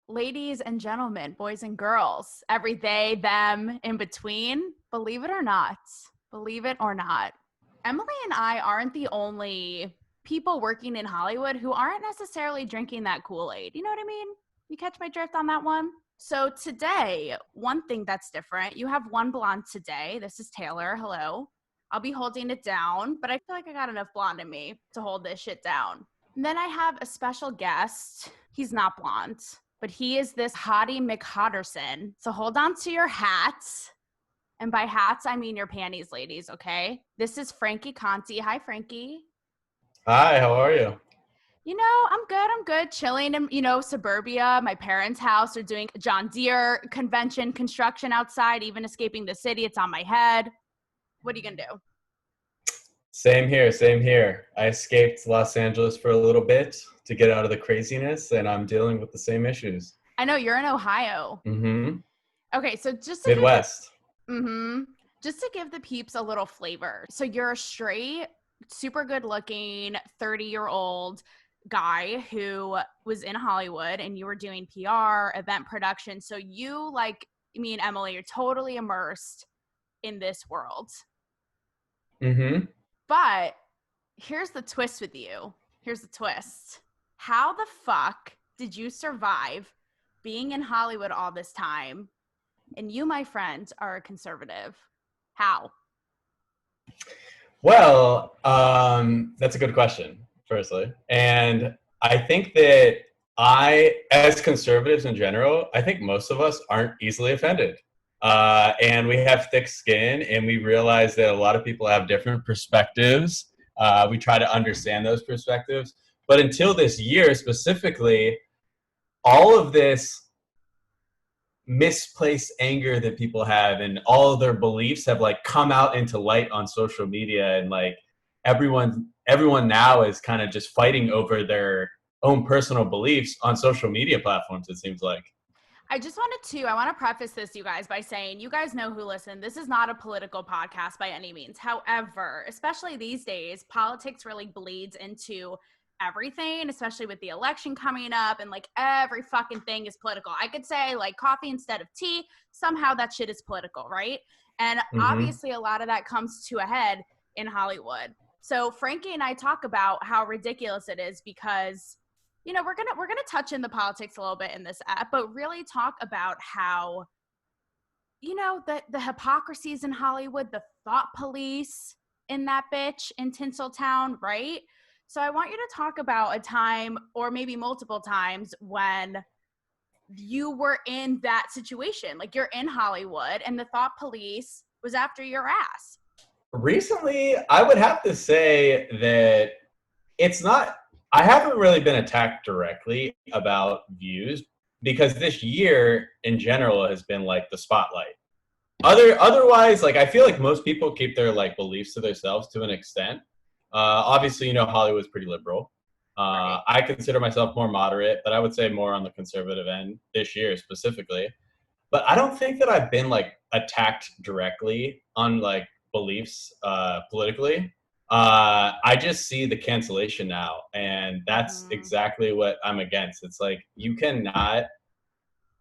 ladies and gentlemen, boys and girls, every they, them, in between, believe it or not, Emily and I aren't the only people working in Hollywood who aren't necessarily drinking that Kool-Aid. You know what I mean? You catch my drift on that one? So today, one thing that's different, you have one blonde today. This is Taylor. Hello. I'll be holding it down, but I feel like I got enough blonde in me to hold this shit down. And then I have a special guest. He's not blonde, but he is this hottie McHotterson. So hold on to your hats. And by hats, I mean your panties, ladies, okay? This is Frankie Conti. Hi, Frankie. Hi, how are you? You know, I'm good. Chilling in, suburbia, my parents' house. They're doing John Deere convention construction outside, even escaping the city. It's on my head. What are you going to do? Same here. I escaped Los Angeles for a little bit to get out of the craziness, and I'm dealing with the same issues. I know, you're in Ohio. Mm-hmm. Okay, so just to Midwest. Just to give the peeps a little flavor. So you're a straight, super good looking 30-year-old guy who was in Hollywood and you were doing PR, event production. So you, like me and Emily, you're totally immersed in this world. Mm-hmm. But here's the twist with you. Here's the twist. How the fuck did you survive being in Hollywood all this time? And you, my friend, are a conservative. How? Well, that's a good question, firstly. And I think that as conservatives in general, I think most of us aren't easily offended. And we have thick skin, and we realize that a lot of people have different perspectives. We try to understand those perspectives. But until this year specifically, all of this misplaced anger that people have and all of their beliefs have like come out into light on social media, and like everyone now is kind of just fighting over their own personal beliefs on social media platforms, it seems like. I want to preface this, you guys, by saying, you guys know who listen, this is not a political podcast by any means. However, especially these days, politics really bleeds into everything, especially with the election coming up, and like every fucking thing is political. I could say like coffee instead of tea. Somehow that shit is political, right? And obviously a lot of that comes to a head in Hollywood. So Frankie and I talk about how ridiculous it is because, you know, we're gonna touch in the politics a little bit in this app, but really talk about how, you know, the hypocrisies in Hollywood, the thought police in that bitch in Tinseltown, right? So I want you to talk about a time, or maybe multiple times, when you were in that situation. Like, you're in Hollywood and the thought police was after your ass. Recently, I would have to say that I haven't really been attacked directly about views, because this year in general has been like the spotlight. Otherwise, like, I feel like most people keep their like beliefs to themselves to an extent. Obviously, you know, Hollywood's pretty liberal. Right. I consider myself more moderate, but I would say more on the conservative end this year specifically. But I don't think that I've been like attacked directly on like beliefs politically. I just see the cancellation now, and that's exactly what I'm against. It's like, you cannot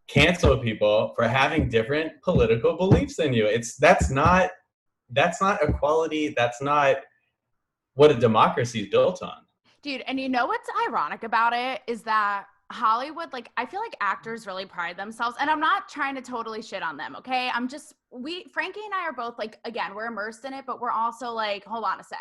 cancel people for having different political beliefs than you. That's not equality. That's not what a democracy is built on. Dude, and you know what's ironic about it is that Hollywood, like, I feel like actors really pride themselves, and I'm not trying to totally shit on them, okay? Frankie and I are both like, again, we're immersed in it, but we're also like, hold on a sec.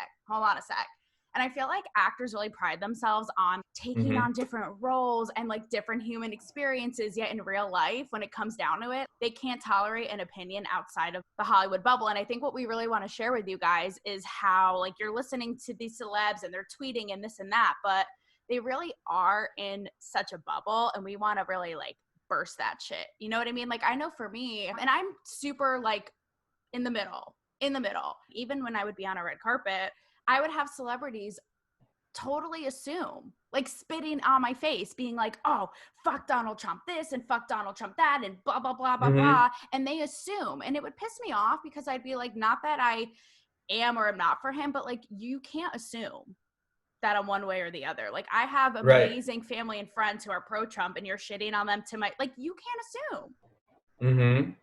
And I feel like actors really pride themselves on taking on different roles and like different human experiences, yet in real life, when it comes down to it, they can't tolerate an opinion outside of the Hollywood bubble. And I think what we really want to share with you guys is how, like, you're listening to these celebs and they're tweeting and this and that, but they really are in such a bubble, and we want to really like burst that shit. You know what I mean? Like, I know for me, and I'm super like in the middle. Even when I would be on a red carpet, I would have celebrities totally assume, like, spitting on my face, being like, oh, fuck Donald Trump this and fuck Donald Trump that and blah, blah, blah, blah, blah. And they assume. And it would piss me off, because I'd be like, not that I am or am not for him, but like, you can't assume. that I'm one way or the other. Like, I have Right. amazing family and friends who are pro-Trump, and you're shitting on them like, you can't assume.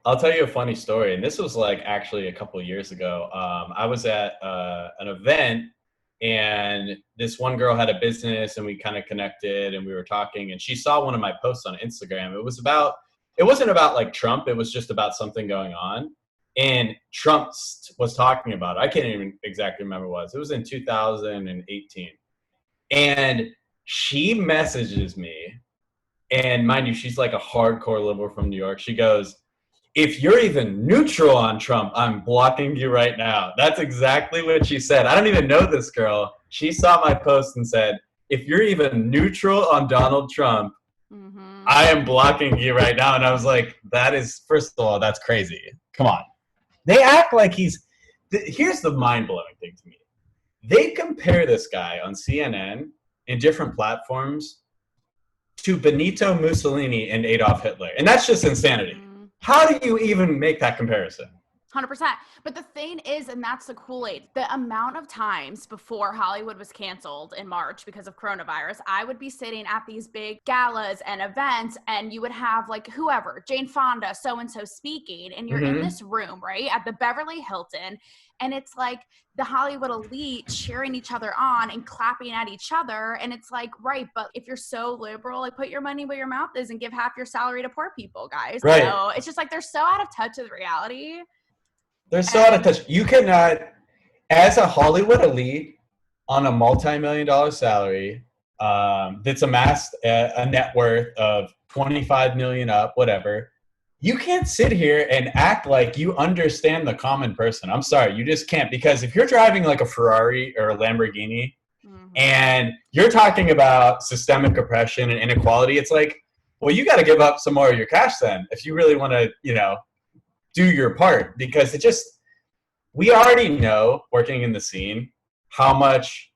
I'll tell you a funny story, and this was like actually a couple of years ago. I was at an event, and this one girl had a business, and we kind of connected, and we were talking, and she saw one of my posts on Instagram. It wasn't about like Trump. It was just about something going on, and Trump was talking about it. I can't even exactly remember what it was. It was in 2018, and she messages me. And mind you, she's like a hardcore liberal from New York. She goes, if you're even neutral on Trump, I'm blocking you right now. That's exactly what she said. I don't even know this girl. She saw my post and said, if you're even neutral on Donald Trump, I am blocking you right now. And I was like, that is, first of all, that's crazy. Come on. They act like here's the mind-blowing thing to me. They compare this guy on CNN and different platforms to Benito Mussolini and Adolf Hitler. And that's just insanity. How do you even make that comparison? 100%. But the thing is, and that's the Kool-Aid, the amount of times before Hollywood was canceled in March because of coronavirus, I would be sitting at these big galas and events, and you would have like whoever, Jane Fonda, so-and-so speaking, and you're in this room, right, at the Beverly Hilton, and it's like the Hollywood elite cheering each other on and clapping at each other. And it's like, right, but if you're so liberal, like put your money where your mouth is and give half your salary to poor people, guys. Right. So it's just like they're so out of touch with reality. They're so out of touch. You cannot, as a Hollywood elite on a multi-million-dollar salary that's amassed a net worth of 25 million up, whatever, you can't sit here and act like you understand the common person. I'm sorry, you just can't. Because if you're driving like a Ferrari or a Lamborghini and you're talking about systemic oppression and inequality, it's like, well, you got to give up some more of your cash then if you really want to, do your part. Because we already know, working in the scene, how much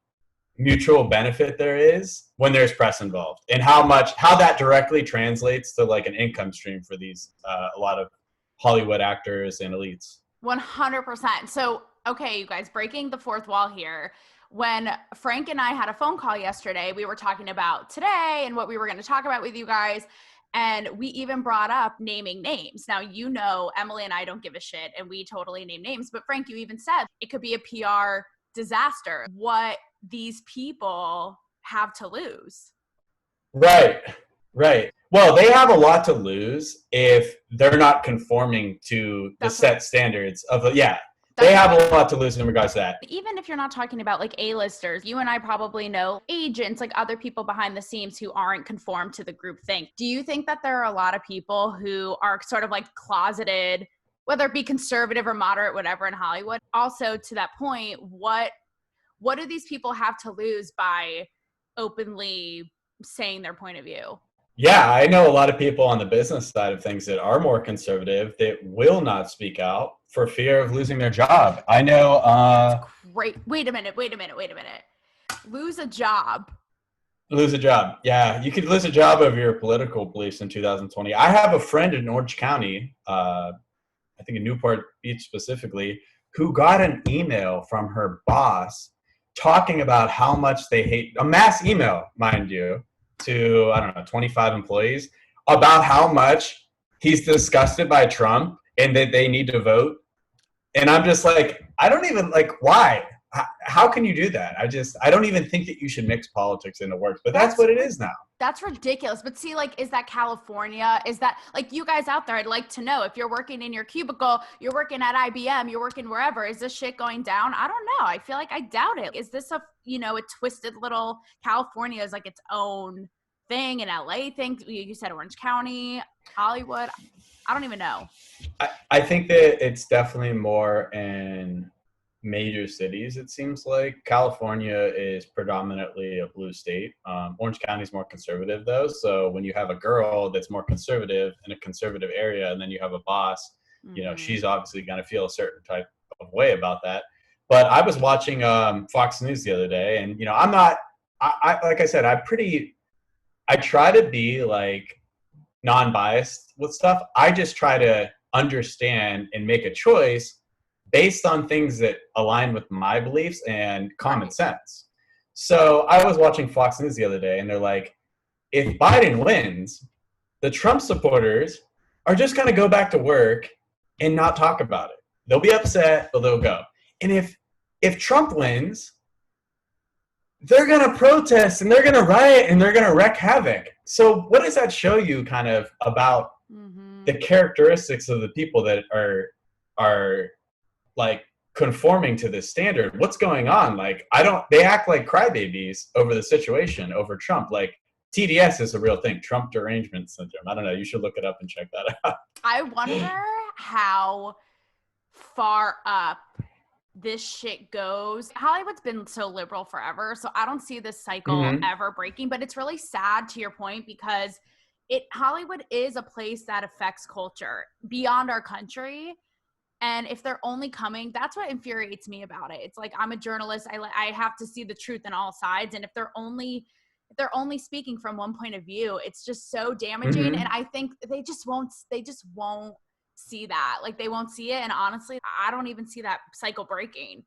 mutual benefit there is when there's press involved, and how that directly translates to like an income stream for these a lot of Hollywood actors and elites. 100%. So, okay, you guys, breaking the fourth wall here. When Frank and I had a phone call yesterday, we were talking about today and what we were going to talk about with you guys. And we even brought up naming names. Now, Emily and I don't give a shit, and we totally name names. But Frank, you even said it could be a PR disaster. What these people have to lose. Right. Well, they have a lot to lose if they're not conforming to the set standards of they have a lot to lose in regards to that. Even if you're not talking about like A-listers, you and I probably know agents, like other people behind the scenes who aren't conformed to the group thing. Do you think that there are a lot of people who are sort of like closeted, whether it be conservative or moderate, whatever, in Hollywood? Also, to that point, what do these people have to lose by openly saying their point of view? Yeah, I know a lot of people on the business side of things that are more conservative that will not speak out for fear of losing their job. I know. Great. Wait a minute. Lose a job. Lose a job. Yeah, you could lose a job over your political beliefs in 2020. I have a friend in Orange County, I think in Newport Beach specifically, who got an email from her boss talking about how much they hate, a mass email, mind you, to, 25 employees, about how much he's disgusted by Trump and that they need to vote. And I'm just like, I don't even, like, why? How can you do that? I don't even think that you should mix politics into work, but that's what it is now. That's ridiculous. But see, like, is that California? Is that, like, you guys out there, I'd like to know if you're working in your cubicle, you're working at IBM, you're working wherever, is this shit going down? I don't know. I feel like I doubt it. Is this a twisted little, California is like its own thing, an LA thing? You said Orange County, Hollywood. I don't even know. I think that it's definitely more in major cities, it seems like. California is predominantly a blue state. Orange County is more conservative, though. So when you have a girl that's more conservative in a conservative area, and then you have a boss, she's obviously going to feel a certain type of way about that. But I was watching Fox News the other day, and I'm not. Like I said, I try to be like non-biased with stuff. I just try to understand and make a choice based on things that align with my beliefs and common sense. So I was watching Fox News the other day, and they're like, if Biden wins, the Trump supporters are just going to go back to work and not talk about it. They'll be upset, but they'll go. And if Trump wins, they're going to protest and they're going to riot and they're going to wreak havoc. So what does that show you kind of about the characteristics of the people that are like conforming to this standard? What's going on? Like, they act like crybabies over the situation, over Trump. Like, TDS is a real thing, Trump derangement syndrome. I don't know. You should look it up and check that out. I wonder how far up this shit goes. Hollywood's been so liberal forever, so I don't see this cycle ever breaking, but it's really sad to your point because Hollywood is a place that affects culture beyond our country. And if they're only coming, that's what infuriates me about it. It's like, I'm a journalist. I have to see the truth in all sides. And if they're only speaking from one point of view, it's just so damaging. And I think they just won't see that. Like, they won't see it. And honestly, I don't even see that cycle breaking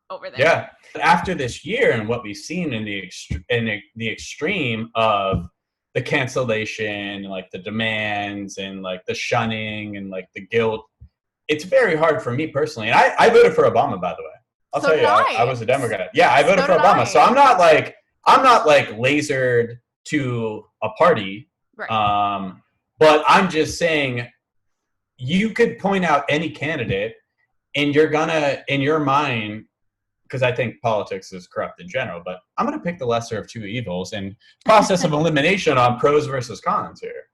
over there. Yeah. After this year and what we've seen in the extreme of the cancellation, like the demands and like the shunning and like the guilt, it's very hard for me personally. And I voted for Obama, by the way. I'll tell you, I was a Democrat. Yeah, I voted for Obama. So I'm not like lasered to a party. Right. But I'm just saying, you could point out any candidate and you're gonna, in your mind, because I think politics is corrupt in general, but I'm gonna pick the lesser of two evils and process of elimination on pros versus cons here.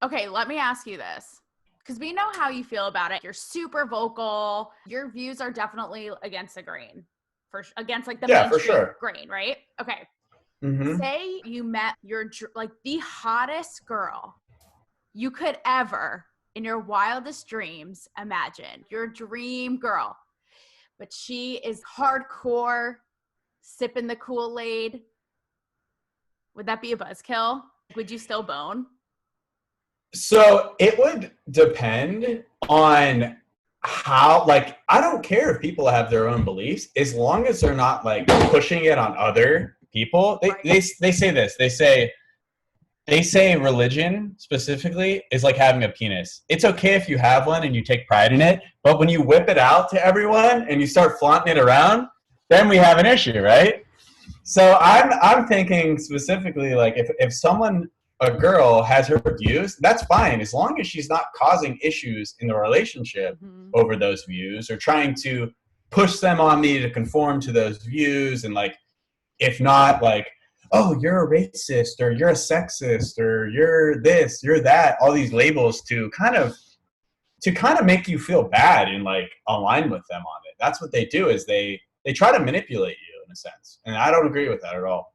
Okay, let me ask you this. Because we know how you feel about it. You're super vocal. Your views are definitely against the grain. Against like the mainstream grain, right? Okay. Say you met the hottest girl you could ever, in your wildest dreams, imagine. Your dream girl. But she is hardcore, sipping the Kool-Aid. Would that be a buzzkill? Would you still bone? So it would depend on how, like, I don't care if people have their own beliefs, as long as they're not like pushing it on other people. They say this, they say religion specifically is like having a penis. It's okay if you have one and you take pride in it, but when you whip it out to everyone and you start flaunting it around, then we have an issue, right? So I'm thinking specifically, like, if a girl has her views, that's fine, as long as she's not causing issues in the relationship over those views or trying to push them on me to conform to those views. And like, if not, like, oh, you're a racist or you're a sexist or you're this, you're that, all these labels to kind of make you feel bad and like align with them on it. That's what they do, is they try to manipulate you in a sense. And I don't agree with that at all.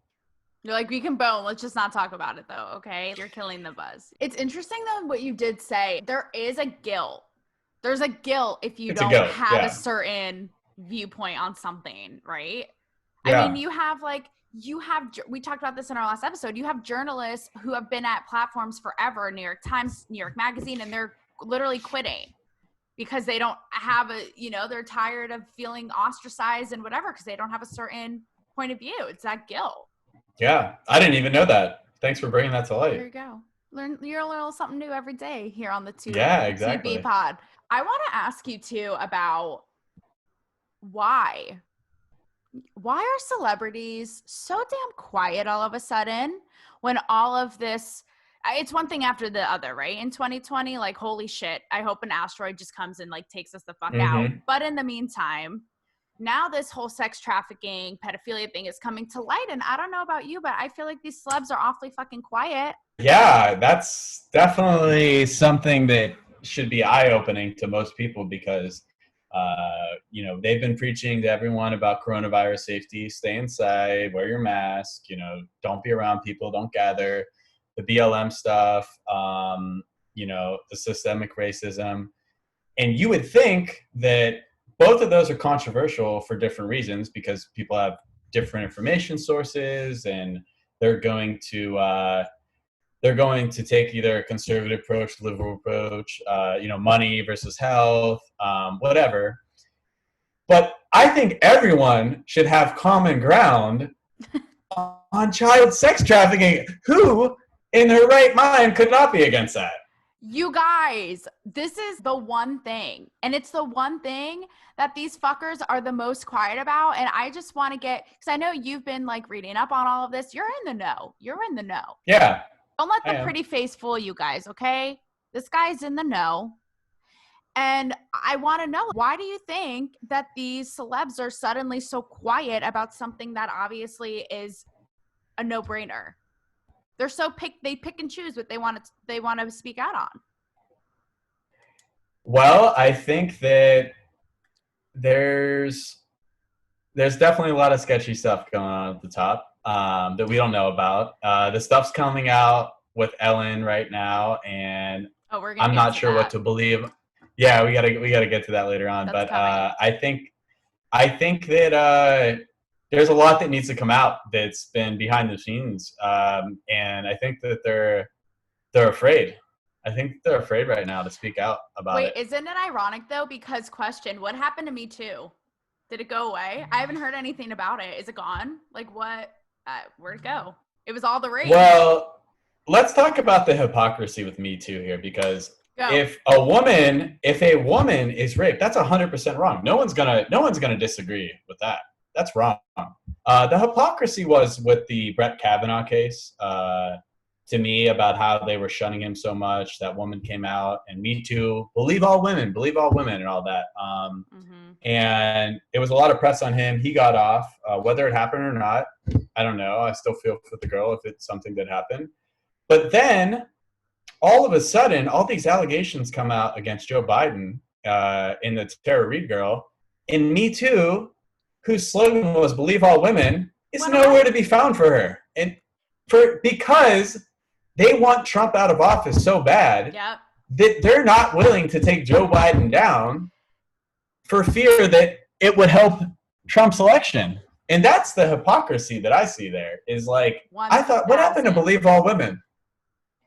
You're like, we can bone. Let's just not talk about it, though, okay? You're killing the buzz. It's interesting, though, what you did say. There is a guilt. There's a guilt if you don't have a certain viewpoint on something, right? Yeah. I mean, we talked about this in our last episode. You have journalists who have been at platforms forever, New York Times, New York Magazine, and they're literally quitting because they don't have they're tired of feeling ostracized and whatever because they don't have a certain point of view. It's that guilt. Yeah, I didn't even know that. Thanks for bringing that to light. There you go. You're a little something new every day here on the exactly. TB pod. I want to ask you too about why are celebrities so damn quiet all of a sudden when all of this, it's one thing after the other, right? In 2020, like, holy shit, I hope an asteroid just comes and like takes us the fuck out. But in the meantime, now this whole sex trafficking, pedophilia thing is coming to light. And I don't know about you, but I feel like these celebs are awfully fucking quiet. Yeah, that's definitely something that should be eye-opening to most people because, they've been preaching to everyone about coronavirus safety, stay inside, wear your mask, don't be around people, don't gather, the BLM stuff, the systemic racism. And you would think that both of those are controversial for different reasons because people have different information sources and they're going to take either a conservative approach, liberal approach, money versus health, whatever. But I think everyone should have common ground on child sex trafficking. Who in her right mind could not be against that? You guys, this is the one thing, and it's the one thing that these fuckers are the most quiet about. And I just want to get, because I know you've been like reading up on all of this. You're in the know. You're in the know. Yeah. Don't let the pretty face fool you guys, okay? This guy's in the know. And I want to know, why do you think that these celebs are suddenly so quiet about something that obviously is a no-brainer? They're so they pick and choose what they want to speak out on. Well, I think that there's definitely a lot of sketchy stuff going on at the top that we don't know about. The stuff's coming out with Ellen right now, and I'm not sure what to believe. Yeah, we gotta get to that later on. That's but I think that there's a lot that needs to come out that's been behind the scenes, and I think that they're afraid. I think they're afraid right now to speak out about it. Wait, isn't it ironic though? Because question, what happened to Me Too? Did it go away? I haven't heard anything about it. Is it gone? Like what? Where'd it go? It was all the rage. Well, let's talk about the hypocrisy with Me Too here, because if a woman is raped, that's 100% wrong. No one's gonna disagree with that. That's wrong. The hypocrisy was with the Brett Kavanaugh case, to me, about how they were shunning him so much. That woman came out and Me Too, believe all women, and all that. And it was a lot of press on him. He got off. Whether it happened or not, I don't know. I still feel for the girl if it's something that happened. But then, all of a sudden, all these allegations come out against Joe Biden in the Tara Reade girl. In Me Too, whose slogan was "Believe all women," is nowhere to be found for her, and because they want Trump out of office so bad that they're not willing to take Joe Biden down for fear that it would help Trump's election. And that's the hypocrisy that I see there. Is like, I thought, what happened to Believe all women?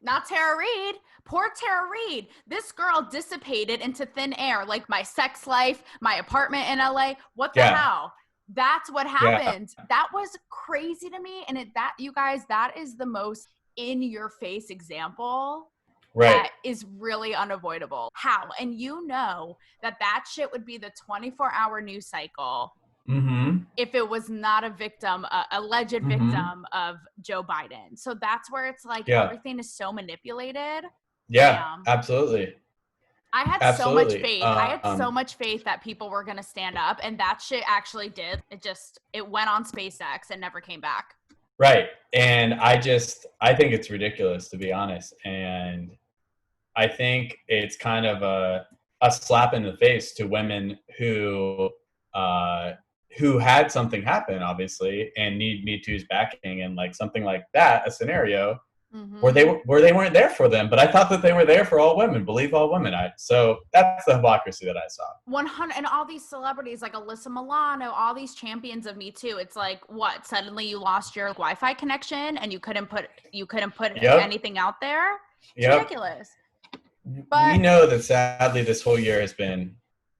Not Tara Reade. Poor Tara Reade. This girl dissipated into thin air, like my sex life, my apartment in LA. What the hell? That's what happened. Yeah. That was crazy to me. And you guys, that is the most in your face example that is really unavoidable. How? And you know that shit would be the 24-hour news cycle if it was not a victim, alleged victim of Joe Biden. So that's where it's like everything is so manipulated. Yeah, absolutely. I had so much faith. I had so much faith that people were going to stand up, and that shit actually did. It went on SpaceX and never came back. Right. And I think it's ridiculous, to be honest. And I think it's kind of a slap in the face to women who had something happen, obviously, and need Me Too's backing, and like something like that, a scenario where they weren't there for them. But I thought that they were there for all women, believe all women. So that's the hypocrisy that I saw. 100, and all these celebrities like Alyssa Milano, all these champions of Me Too. It's like, what? Suddenly you lost your Wi-Fi connection and you couldn't put anything out there. It's ridiculous. But we know that sadly this whole year has been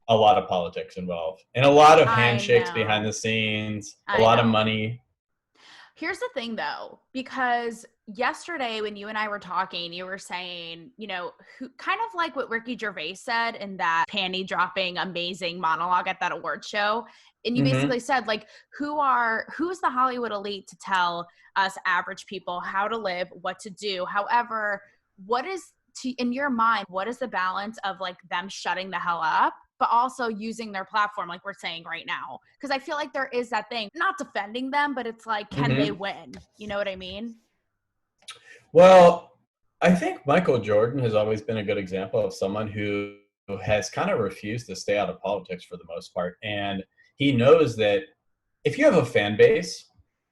a lot of politics involved, and a lot of handshakes behind the scenes, a lot of money. Here's the thing though, because yesterday when you and I were talking, you were saying, kind of like what Ricky Gervais said in that panty dropping amazing monologue at that award show. And you basically said, like, who's the Hollywood elite to tell us average people how to live, what to do? However, in your mind, what is the balance of like them shutting the hell up, but also using their platform like we're saying right now? Because I feel like there is that thing, not defending them, but it's like, can they win? You know what I mean? Well, I think Michael Jordan has always been a good example of someone who has kind of refused to stay out of politics for the most part. And he knows that if you have a fan base,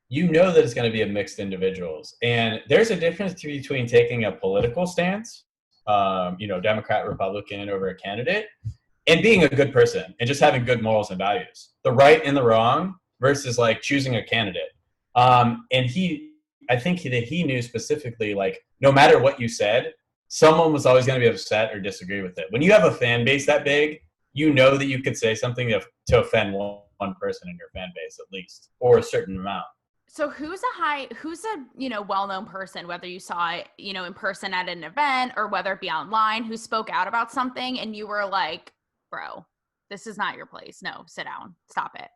you know that it's going to be a mixed individuals. And there's a difference between taking a political stance, Democrat, Republican over a candidate, and being a good person and just having good morals and values, the right and the wrong versus like choosing a candidate. I think that he knew specifically, like, no matter what you said, someone was always going to be upset or disagree with it. When you have a fan base that big, you know that you could say something to offend one person in your fan base at least, or a certain amount. So who's a well-known person, whether you saw it, in person at an event or whether it be online, who spoke out about something and you were like, bro, this is not your place. No, sit down. Stop it.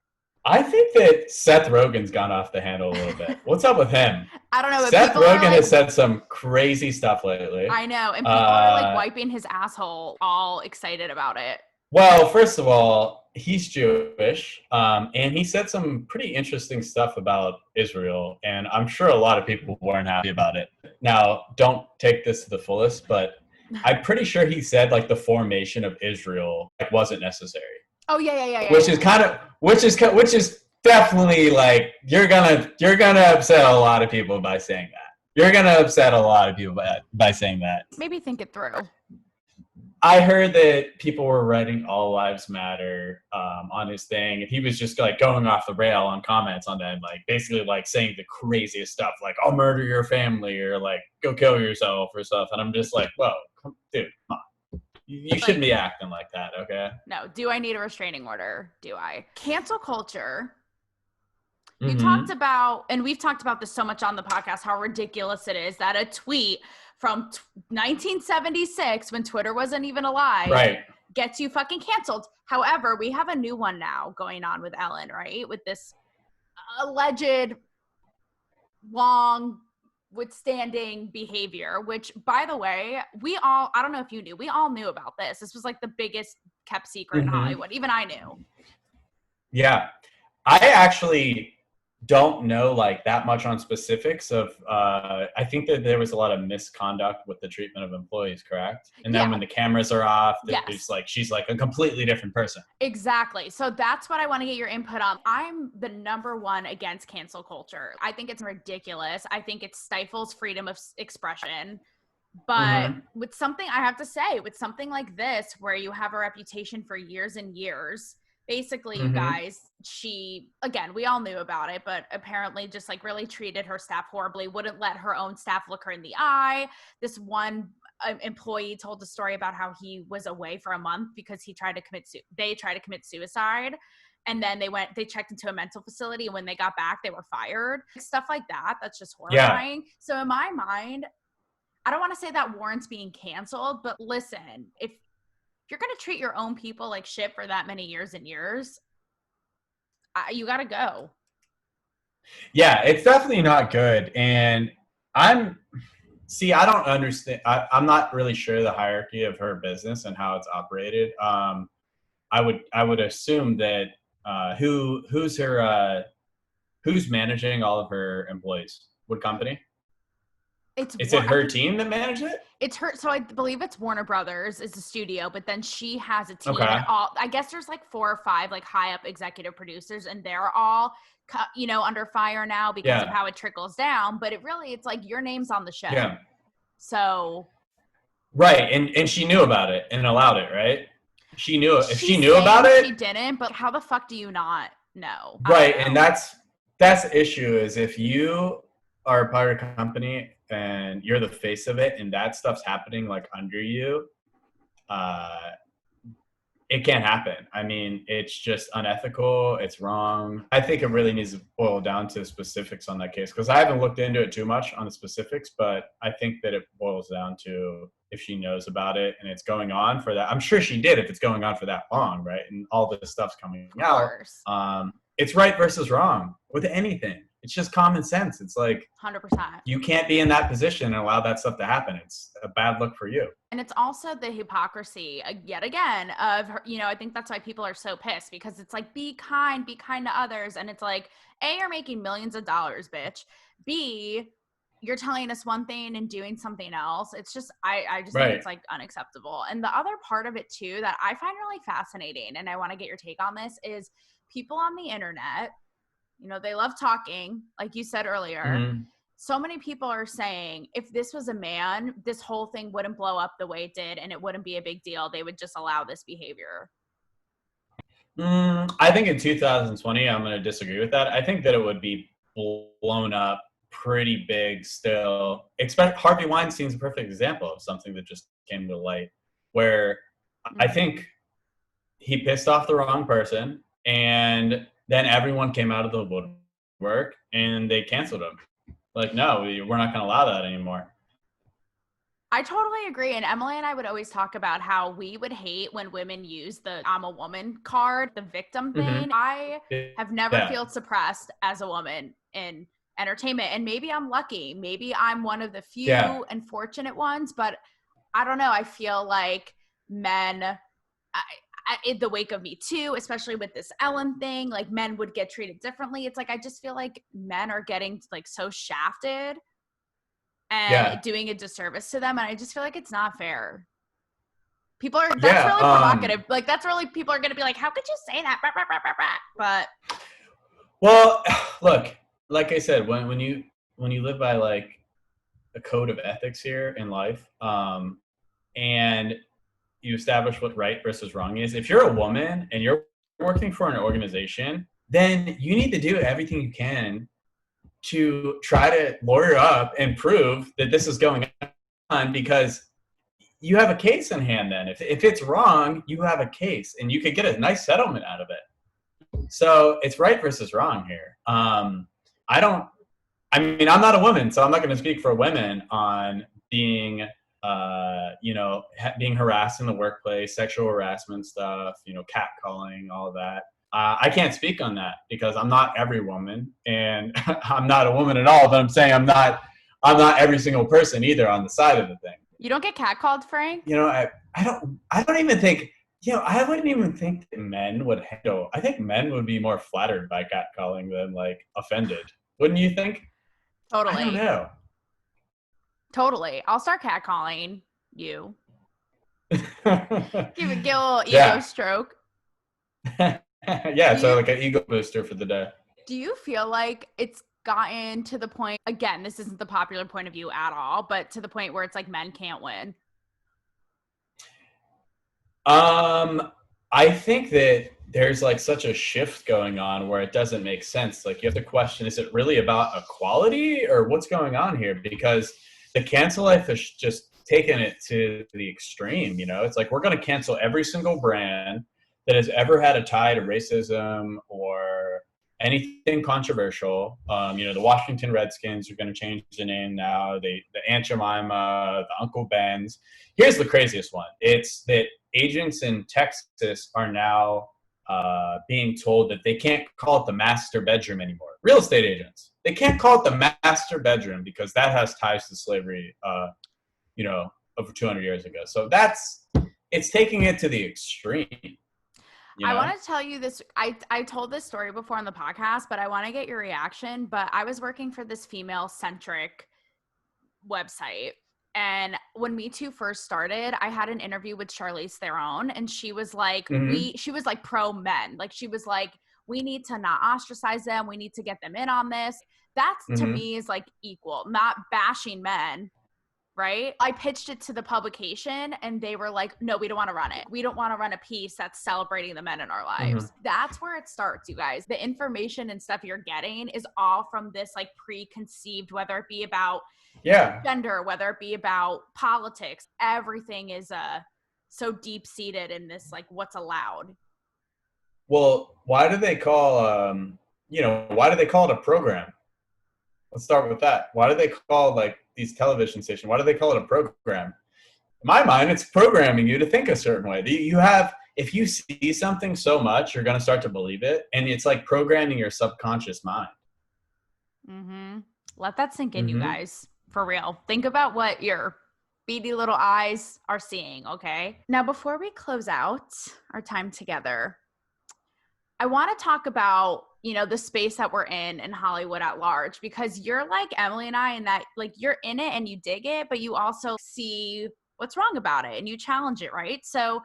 I think that Seth Rogen's gone off the handle a little bit. What's up with him? I don't know. But Seth people are Rogen has said some crazy stuff lately. I know. And people are like wiping his asshole, all excited about it. Well, first of all, he's Jewish, and he said some pretty interesting stuff about Israel, and I'm sure a lot of people weren't happy about it. Now, don't take this to the fullest, but I'm pretty sure he said like the formation of Israel wasn't necessary. Oh yeah. Which is definitely like you're gonna upset a lot of people by saying that. You're gonna upset a lot of people by saying that. Maybe think it through. I heard that people were writing "All Lives Matter" on his thing, and he was just like going off the rail on comments on that, like basically like saying the craziest stuff, like "I'll murder your family" or like "Go kill yourself" or stuff. And I'm just like, whoa, dude, come on. You shouldn't be acting like that, okay? No. Do I need a restraining order? Do I? Cancel culture. You talked about, and we've talked about this so much on the podcast, how ridiculous it is that a tweet from 1976, when Twitter wasn't even alive, gets you fucking canceled. However, we have a new one now going on with Ellen, right? With this alleged long withstanding behavior, which, by the way, I don't know if you knew, we all knew about this. This was like the biggest kept secret in Hollywood. Even I knew. Yeah. I actually don't know like that much on specifics of I think that there was a lot of misconduct with the treatment of employees, correct? And then when the cameras are off, it's like she's like a completely different person. Exactly. So that's what I want to get your input on. I'm the number one against cancel culture. I think it's ridiculous. I think it stifles freedom of expression. But with something, I have to say, with something like this, where you have a reputation for years and years, basically, you guys, again, we all knew about it, but apparently just like really treated her staff horribly, wouldn't let her own staff look her in the eye. This one employee told a story about how he was away for a month because they tried to commit suicide. And then they checked into a mental facility, and when they got back, they were fired. Stuff like that. That's just horrifying. Yeah. So in my mind, I don't want to say that warrants being canceled, but listen, if you're going to treat your own people like shit for that many years and years, you got to go. Yeah, it's definitely not good. And I don't understand. I'm not really sure the hierarchy of her business and how it's operated. I would assume that who's managing all of her employees? What company? Is it her team that manages it? It's her. So I believe it's Warner Brothers is the studio, but then she has a team. Okay. I guess there's like 4 or 5 like high up executive producers, and they're all, under fire now because of how it trickles down. But it's like your name's on the show. Yeah. So. Right, and she knew about it and allowed it, right? She knew it. If she knew about it, she didn't. But how the fuck do you not know? Right, and that's the issue. Is if you are a part of a company and you're the face of it and that stuff's happening like under you, it can't happen. I mean, it's just unethical. It's wrong. I think it really needs to boil down to specifics on that case, because I haven't looked into it too much on the specifics, but I think that it boils down to if she knows about it and it's going on for that. I'm sure she did if it's going on for that long, right? And all this stuff's coming out. It's right versus wrong with anything. It's just common sense. It's like 100%. You can't be in that position and allow that stuff to happen. It's a bad look for you. And it's also the hypocrisy yet again of her, I think that's why people are so pissed, because it's like, be kind to others. And it's like, A, you're making millions of dollars, bitch. B, you're telling us one thing and doing something else. It's just, I just think it's like unacceptable. And the other part of it too, that I find really fascinating, and I want to get your take on this, is people on the internet, they love talking, like you said earlier. Mm-hmm. So many people are saying if this was a man, this whole thing wouldn't blow up the way it did, and it wouldn't be a big deal. They would just allow this behavior. I think in 2020, I'm going to disagree with that. I think that it would be blown up pretty big still. Harvey Weinstein's a perfect example of something that just came to light, where I think he pissed off the wrong person, and then everyone came out of the work, and they canceled him. Like, no, we're not going to allow that anymore. I totally agree. And Emily and I would always talk about how we would hate when women use the I'm a woman card, the victim thing. I have never felt suppressed as a woman in entertainment. And maybe I'm lucky. Maybe I'm one of the few unfortunate ones. But I don't know. I feel like men, in the wake of Me Too, especially with this Ellen thing, like men would get treated differently. It's like I just feel like men are getting like so shafted and doing a disservice to them. And I just feel like it's not fair. People are, that's really provocative. Like, that's really, people are going to be like, how could you say that? But. Well, look, like I said, when you live by like a code of ethics here in life, and you establish what right versus wrong is, if you're a woman and you're working for an organization, then you need to do everything you can to try to lawyer up and prove that this is going on, because you have a case in hand then. If it's wrong, you have a case and you could get a nice settlement out of it. So it's right versus wrong here. I'm not a woman, so I'm not going to speak for women on being, being harassed in the workplace, sexual harassment stuff, catcalling, all of that. I can't speak on that because I'm not every woman, and I'm not a woman at all. But I'm saying I'm not every single person either on the side of the thing. You don't get catcalled, Frank? I don't even think, I wouldn't even think that men would handle. I think men would be more flattered by catcalling than like offended. Wouldn't you think? Totally. I don't know. Totally. I'll start catcalling you. Give a little ego stroke. So like an ego booster for the day. Do you feel like it's gotten to the point, again, this isn't the popular point of view at all, but to the point where it's like men can't win? I think that there's like such a shift going on where it doesn't make sense. Like you have to question, is it really about equality or what's going on here? Because the cancel life has just taken it to the extreme. It's like, we're going to cancel every single brand that has ever had a tie to racism or anything controversial. The Washington Redskins are going to change the name now. The Aunt Jemima, the Uncle Ben's. Here's the craziest one. It's that agents in Texas are now being told that they can't call it the master bedroom anymore. Real estate agents. They can't call it the master bedroom because that has ties to slavery, over 200 years ago. So it's taking it to the extreme. I want to tell you this. I told this story before on the podcast, but I want to get your reaction. But I was working for this female-centric website. And when Me Too first started, I had an interview with Charlize Theron, and she was like, she was like pro men. Like she was like, we need to not ostracize them. We need to get them in on this. That's to me is like equal, not bashing men. Right? I pitched it to the publication and they were like, no, we don't want to run it. We don't want to run a piece that's celebrating the men in our lives. That's where it starts, you guys. The information and stuff you're getting is all from this like preconceived, whether it be about gender, whether it be about politics, everything is so deep seated in this, like what's allowed. Well, why do they call, why do they call it a program? Let's start with that. Why do they call like these television stations? Why do they call it a program? In my mind, it's programming you to think a certain way. If you see something so much, you're going to start to believe it. And it's like programming your subconscious mind. Let that sink in, you guys. For real. Think about what your beady little eyes are seeing, okay? Now, before we close out our time together, I want to talk about, the space that we're in Hollywood at large, because you're like Emily and I in that, like, you're in it and you dig it, but you also see what's wrong about it and you challenge it, right? So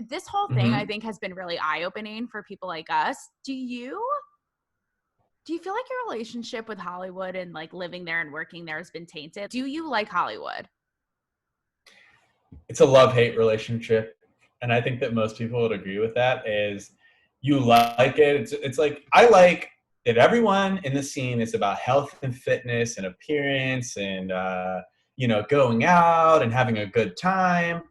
this whole thing, I think, has been really eye-opening for people like us. Do you feel like your relationship with Hollywood and like living there and working there has been tainted? Do you like Hollywood? It's a love-hate relationship. And I think that most people would agree with that. Is you like it. It's like, I like that everyone in the scene is about health and fitness and appearance and, going out and having a good time.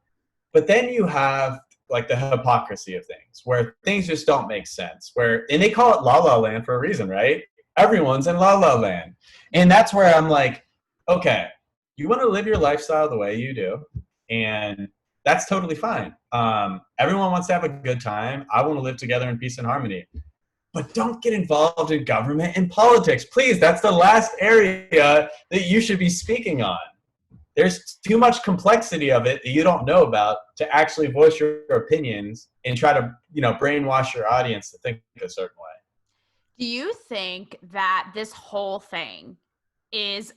But then you have like the hypocrisy of things where things just don't make sense, and they call it La La Land for a reason, right? everyone's in La La Land. And that's where I'm like, okay, you want to live your lifestyle the way you do, and that's totally fine. Everyone wants to have a good time. I want to live together in peace and harmony. But don't get involved in government and politics. Please, that's the last area that you should be speaking on. There's too much complexity of it that you don't know about to actually voice your opinions and try to, brainwash your audience to think a certain way. Do you think that this whole thing is,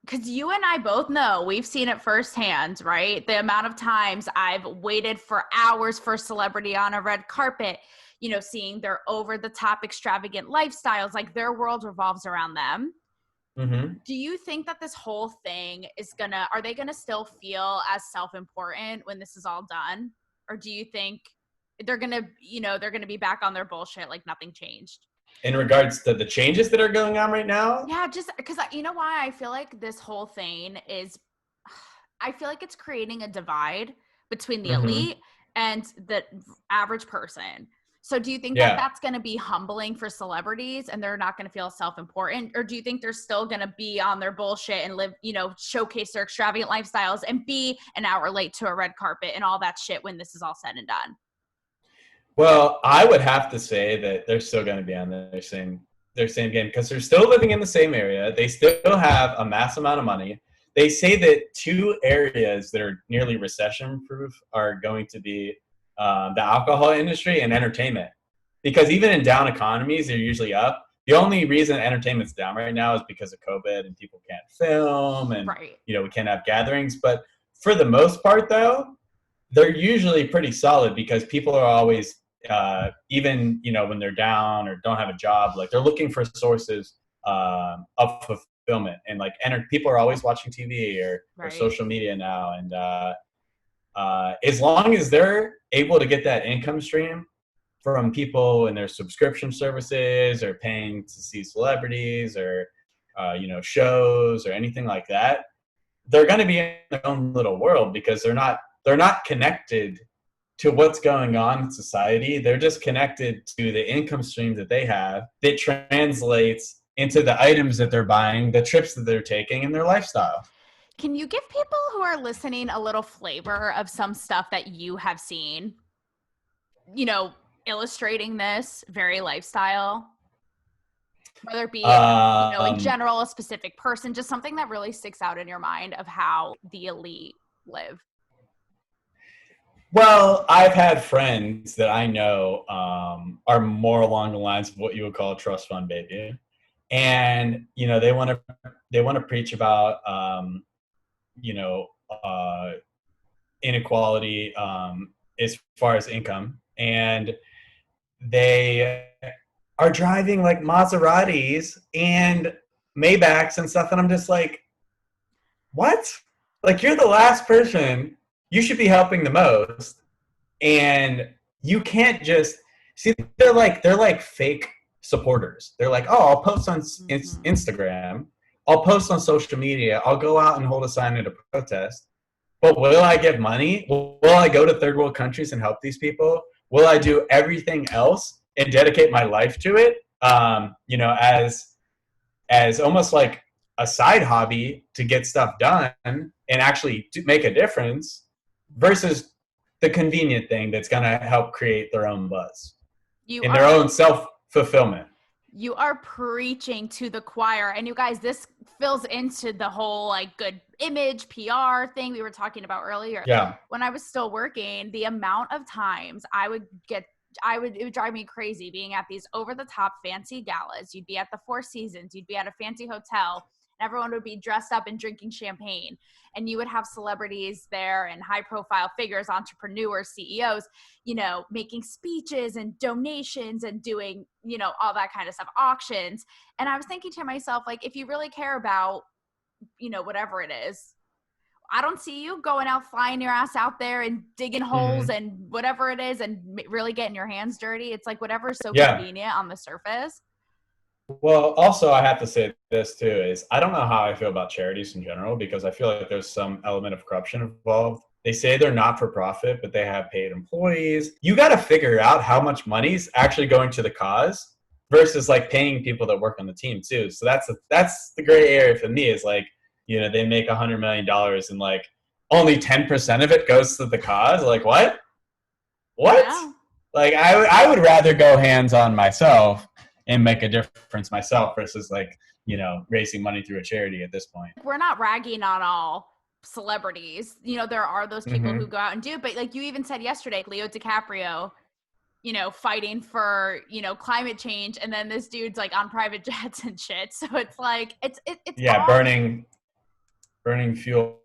because you and I both know, we've seen it firsthand, right? The amount of times I've waited for hours for a celebrity on a red carpet, seeing their over-the-top extravagant lifestyles, like their world revolves around them. Mm-hmm. Do you think that this whole thing are they gonna still feel as self-important when this is all done? Or do you think they're gonna be back on their bullshit like nothing changed? In regards to the changes that are going on right now? Yeah, just because you know why I feel like this whole thing I feel like it's creating a divide between the elite and the average person. So do you think that that's going to be humbling for celebrities and they're not going to feel self-important? Or do you think they're still going to be on their bullshit and live, showcase their extravagant lifestyles and be an hour late to a red carpet and all that shit when this is all said and done? Well, I would have to say that they're still going to be on their same game because they're still living in the same area. They still have a mass amount of money. They say that 2 areas that are nearly recession-proof are going to be the alcohol industry and entertainment. Because even in down economies, they're usually up. The only reason entertainment's down right now is because of COVID and people can't film and, we can't have gatherings. But for the most part, though, they're usually pretty solid because people are always, even, when they're down or don't have a job, like they're looking for sources of fulfillment. And like people are always watching TV or social media now. And as long as they're able to get that income stream from people and their subscription services or paying to see celebrities or, shows or anything like that, they're going to be in their own little world because they're not connected to what's going on in society. They're just connected to the income stream that they have that translates into the items that they're buying, the trips that they're taking, and their lifestyle. Can you give people who are listening a little flavor of some stuff that you have seen, illustrating this very lifestyle? Whether it be, in general, a specific person, just something that really sticks out in your mind of how the elite live. Well, I've had friends that I know are more along the lines of what you would call a trust fund baby. And, they want to preach about, inequality as far as income. And they are driving like Maseratis and Maybachs and stuff. And I'm just like, what? Like, you're the last person. You should be helping the most. And you can't just see, they're like fake supporters. They're like, oh, I'll post on Instagram. I'll post on social media. I'll go out and hold a sign at a protest. But will I give money? Will I go to third world countries and help these people? Will I do everything else and dedicate my life to it? As almost like a side hobby to get stuff done and actually to make a difference versus the convenient thing that's going to help create their own buzz their own self-fulfillment. You are preaching to the choir. And you guys, this fills into the whole like good image PR thing we were talking about earlier. Yeah. When I was still working, the amount of times it would drive me crazy being at these over the top fancy galas. You'd be at the Four Seasons, you'd be at a fancy hotel, and everyone would be dressed up and drinking champagne. And you would have celebrities there and high profile figures, entrepreneurs, CEOs, making speeches and donations and doing, all that kind of stuff, auctions. And I was thinking to myself, like, if you really care about, whatever it is, I don't see you going out, flying your ass out there and digging holes and whatever it is and really getting your hands dirty. It's like whatever is so convenient on the surface. Well, also I have to say this too, is I don't know how I feel about charities in general, because I feel like there's some element of corruption involved. They say they're not for profit, but they have paid employees. You got to figure out how much money's actually going to the cause versus like paying people that work on the team too. So that's the gray area for me is like, you know, they make $100 million and like only 10% of it goes to the cause. Like what? Yeah. Like I would rather go hands on myself and make a difference myself versus like, you know, raising money through a charity at this point. We're not ragging on all celebrities. You know, there are those people who go out and do, but like you even said yesterday, Leo DiCaprio, you know, fighting for, you know, climate change. And then this dude's like on private jets and shit. So it's like, it's yeah, burning fuel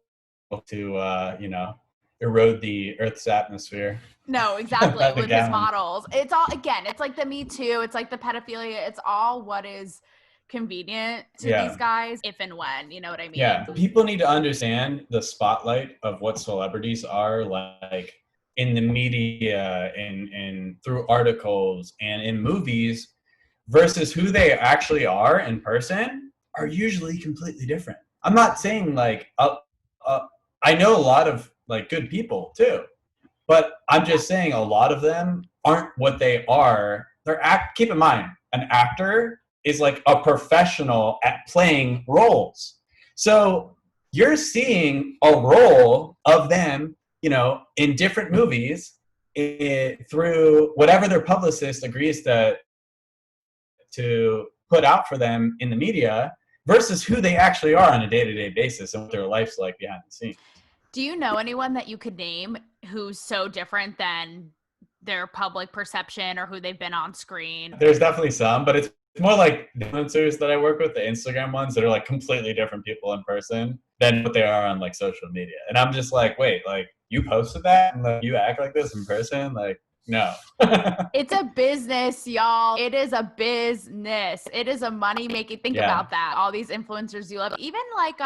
to, you know, erode the Earth's atmosphere. No, exactly. With his models. It's all, again, it's like the Me Too. It's like the pedophilia. It's all what is convenient to these guys, if and when, you know what I mean? Yeah. People need to understand the spotlight of what celebrities are like in the media and through articles and in movies versus who they actually are in person are usually completely different. I'm not saying like, I know a lot of like good people too, but I'm just saying a lot of them aren't what they are. Keep in mind, an actor is like a professional at playing roles. So you're seeing a role of them, you know, in different movies through whatever their publicist agrees to put out for them in the media versus who they actually are on a day-to-day basis and what their life's like behind the scenes. Do you know anyone that you could name who's so different than their public perception or who they've been on screen? There's definitely some, but it's more like the influencers that I work with, the Instagram ones that are like completely different people in person than what they are on like social media. And I'm just like, wait, like you posted that and like, you act like this in person? Like, no. It's a business, y'all. It is a business. It is a money making. Think about that. All these influencers you love. Even like,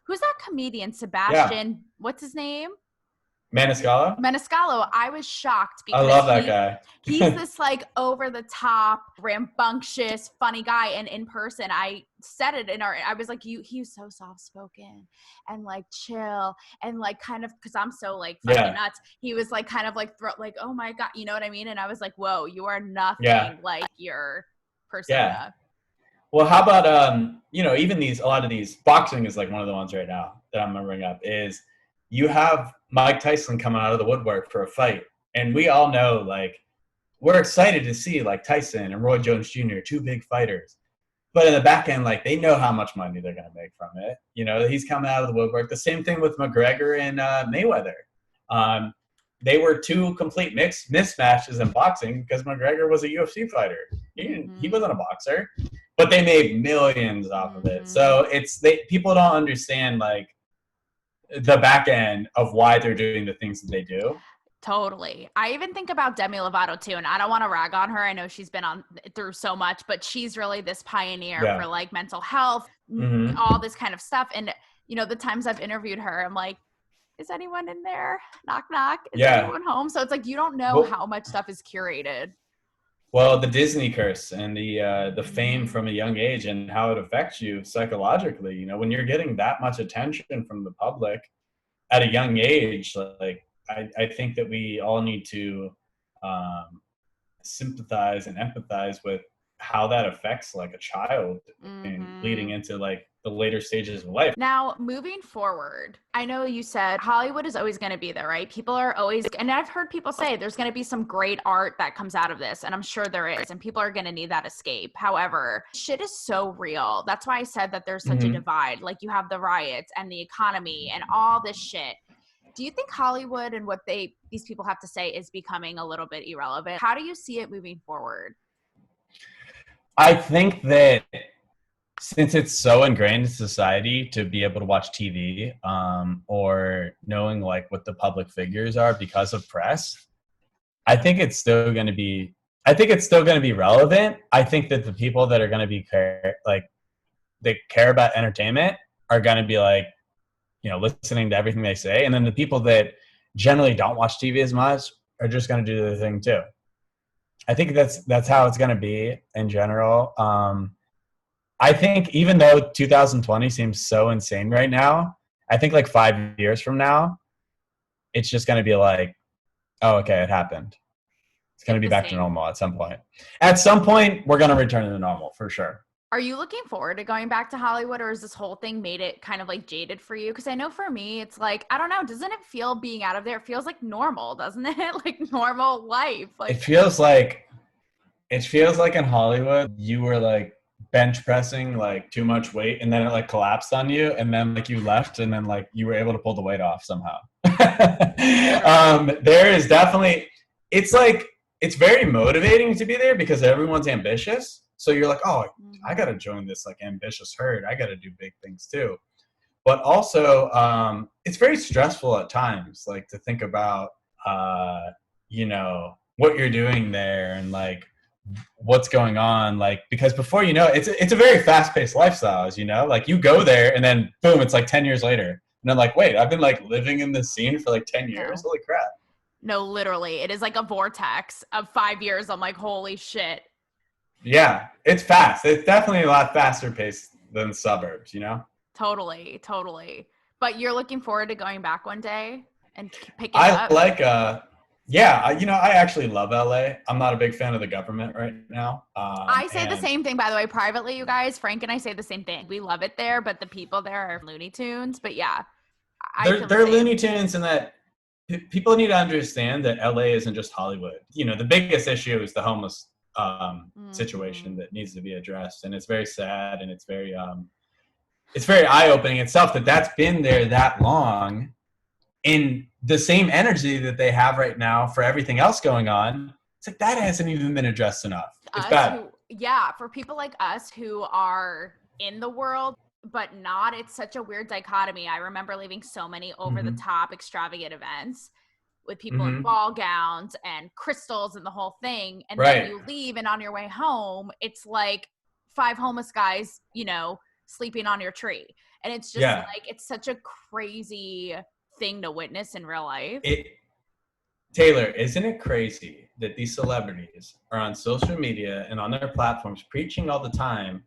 who's that comedian? Sebastian, what's his name? Maniscalco. I was shocked because I love that guy. He's this like over the top, rambunctious, funny guy. And in person, I said it I was like, he was so soft spoken and like chill and like kind of, cause I'm so like fucking nuts. He was like kind of like like, oh my God, you know what I mean? And I was like, whoa, you are nothing like your persona. Yeah. Well, how about, you know, even a lot of these, boxing is like one of the ones right now that I'm remembering up is you have Mike Tyson coming out of the woodwork for a fight. And we all know, like, we're excited to see like Tyson and Roy Jones Jr., two big fighters. But in the back end, like, they know how much money they're going to make from it. You know, he's coming out of the woodwork. The same thing with McGregor and Mayweather. They were two complete mismatches in boxing because McGregor was a UFC fighter. He wasn't a boxer, but they made millions off of it. So people don't understand like the back end of why they're doing the things that they do. Totally. I even think about Demi Lovato too, and I don't want to rag on her. I know she's been through so much, but she's really this pioneer for like mental health, all this kind of stuff. And you know, the times I've interviewed her, I'm like, is anyone in there? Knock, knock. Is anyone home? So it's like, you don't know how much stuff is curated. Well, the Disney curse and the fame from a young age and how it affects you psychologically, you know, when you're getting that much attention from the public at a young age, like I think that we all need to sympathize and empathize with how that affects like a child and leading into like the later stages of life. Now, moving forward, I know you said Hollywood is always going to be there, right? People are always, and I've heard people say there's going to be some great art that comes out of this, and I'm sure there is, and people are going to need that escape. However, shit is so real. That's why I said that there's such a divide. Like you have the riots and the economy and all this shit. Do you think Hollywood and what these people have to say is becoming a little bit irrelevant? How do you see it moving forward? I think that since it's so ingrained in society to be able to watch TV or knowing like what the public figures are because of press, I think it's still going to be relevant. I think that the people that are going to be they care about entertainment are going to be like, you know, listening to everything they say. And then the people that generally don't watch TV as much are just going to do their thing too. I think that's how it's going to be in general. I think even though 2020 seems so insane right now, I think like 5 years from now, it's just going to be like, oh, okay, it happened. It's going to be back to normal at some point. At some point, we're going to return to normal for sure. Are you looking forward to going back to Hollywood, or has this whole thing made it kind of like jaded for you? Because I know for me, it's like, I don't know, doesn't it feel being out of there? It feels like normal, doesn't it? Like normal life. Like it feels like in Hollywood, you were like bench pressing like too much weight and then it like collapsed on you and then like you left and then like you were able to pull the weight off somehow. There is definitely, it's like, it's very motivating to be there because everyone's ambitious. So you're like, oh, I got to join this like ambitious herd. I got to do big things too. But also, it's very stressful at times, like to think about, you know, what you're doing there and like what's going on. Like, because before you know, it's a very fast paced lifestyle, as you know, like you go there and then boom, it's like 10 years later. And I'm like, wait, I've been like living in this scene for like 10 years. Holy crap. No, literally. It is like a vortex of 5 years. I'm like, holy shit. Yeah, it's fast. It's definitely a lot faster paced than suburbs, you know? Totally. But you're looking forward to going back one day and picking up? Yeah, you know, I actually love LA. I'm not a big fan of the government right now. I say the same thing, by the way, privately, you guys. Frank and I say the same thing. We love it there, but the people there are Looney Tunes. But yeah, they're Looney Tunes in that people need to understand that LA isn't just Hollywood. You know, the biggest issue is the homeless situation that needs to be addressed, and it's very sad, and it's very eye-opening itself that that's been there that long, in the same energy that they have right now for everything else going on. It's like that hasn't even been addressed enough. It's bad. For people like us who are in the world but not, it's such a weird dichotomy. I remember leaving so many over-the-top extravagant events with people in ball gowns and crystals and the whole thing. And then you leave, and on your way home, it's like 5 homeless guys, you know, sleeping on your tree. And it's just like, it's such a crazy thing to witness in real life. Taylor, isn't it crazy that these celebrities are on social media and on their platforms preaching all the time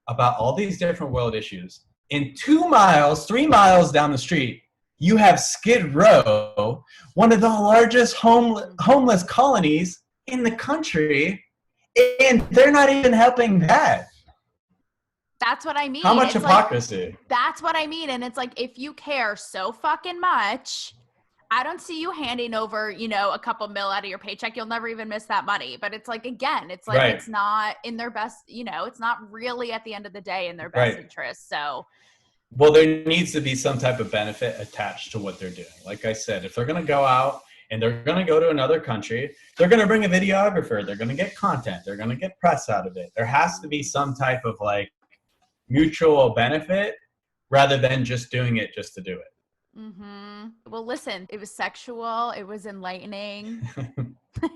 about all these different world issues? In 2 miles, 3 miles down the street, you have Skid Row, one of the largest homeless colonies in the country, and they're not even helping that. That's what I mean. How much hypocrisy? Like, that's what I mean. And it's like, if you care so fucking much, I don't see you handing over, you know, a couple mil out of your paycheck. You'll never even miss that money. But it's like, again, it's like, it's not in their best, you know, it's not really at the end of the day in their best interest. So. Well, there needs to be some type of benefit attached to what they're doing. Like I said, if they're going to go out and they're going to go to another country, they're going to bring a videographer. They're going to get content. They're going to get press out of it. There has to be some type of like mutual benefit rather than just doing it just to do it. Well, listen, it was sexual. It was enlightening.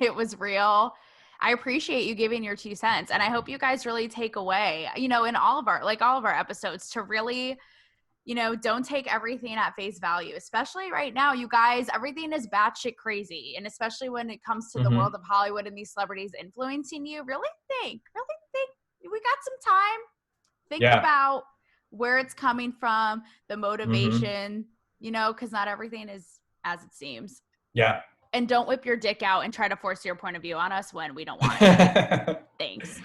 It was real. I appreciate you giving your 2 cents. And I hope you guys really take away, you know, in all of our episodes, to really, you know, don't take everything at face value, especially right now, you guys. Everything is batshit crazy. And especially when it comes to the world of Hollywood and these celebrities influencing you, really think. We got some time. Think about where it's coming from, the motivation, you know, because not everything is as it seems. Yeah. And don't whip your dick out and try to force your point of view on us when we don't want it. Thanks.